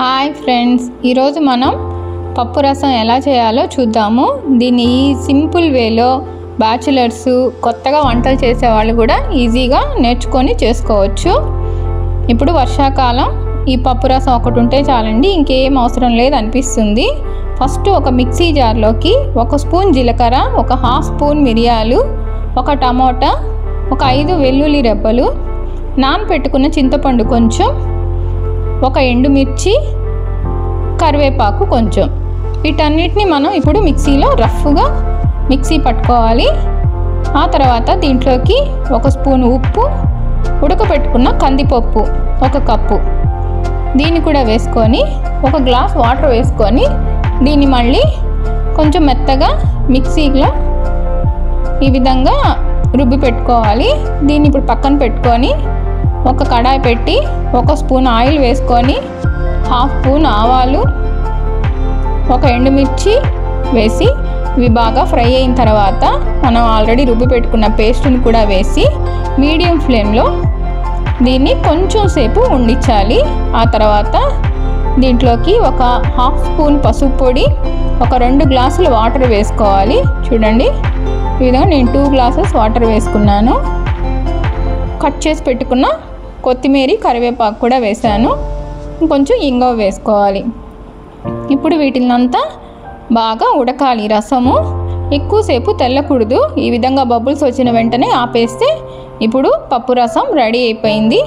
Hi friends, ఈరోజు మనం పప్పు రసం ఎలా చేయాలో చూద్దాము. దీన్ని సింపుల్ వేలో బ్యాచిలర్స్, కొత్తగా వంటలు చేసేవాళ్ళు కూడా ఈజీగా నేర్చుకొని చేసుకోవచ్చు. ఇప్పుడు వర్షాకాలం, ఈ పప్పు రసం ఒకటి ఉంటే చాలండి, ఇంకేం అవసరం లేదు అనిపిస్తుంది. ఫస్ట్ ఒక మిక్సీ జార్లోకి 1 స్పూన్ జీలకర్ర, 1/2 స్పూన్ మిరియాలు, 1 టమోటా, ఒక 5 వెల్లుల్లి రెబ్బలు, నానబెట్టుకున్న చింతపండు కొంచెం, 1 ఎండుమిర్చి, కరివేపాకు కొంచెం, వీటన్నిటిని మనం ఇప్పుడు మిక్సీలో రఫ్గా మిక్సీ పట్టుకోవాలి. ఆ తర్వాత దీంట్లోకి 1 స్పూన్ ఉప్పు, ఉడకపెట్టుకున్న కందిపప్పు 1 కప్పు, దీన్ని కూడా వేసుకొని 1 గ్లాస్ వాటర్ వేసుకొని దీన్ని మళ్ళీ కొంచెం మెత్తగా మిక్సీలో ఈ విధంగా రుబ్బి పెట్టుకోవాలి. దీన్ని ఇప్పుడు పక్కన పెట్టుకొని ఒక కడాయి పెట్టి 1 స్పూన్ ఆయిల్ వేసుకొని 1/2 స్పూన్ ఆవాలు, 1 ఎండుమిర్చి వేసి ఇవి బాగా ఫ్రై అయిన తర్వాత మనం ఆల్రెడీ రుబ్బి పెట్టుకున్న పేస్ట్ని కూడా వేసి మీడియం ఫ్లేమ్లో దీన్ని కొంచెం సేపు ఉండించాలి. ఆ తర్వాత దీంట్లోకి 1/2 స్పూన్ పసుపు పొడి, 2 గ్లాసులు వాటర్ వేసుకోవాలి. చూడండి, ఈ విధంగా నేను 2 గ్లాసెస్ వాటర్ వేసుకున్నాను. కట్ చేసి పెట్టుకున్న కొత్తిమీర, కరివేపాకు కూడా వేసాను. కొంచెం ఇంగువ వేసుకోవాలి. ఇప్పుడు వీటినంతా బాగా ఉడకాలి. రసము ఎక్కువసేపు తెల్లకూడదు. ఈ విధంగా బబుల్స్ వచ్చిన వెంటనే ఆపేస్తే ఇప్పుడు పప్పు రసం రెడీ అయిపోయింది.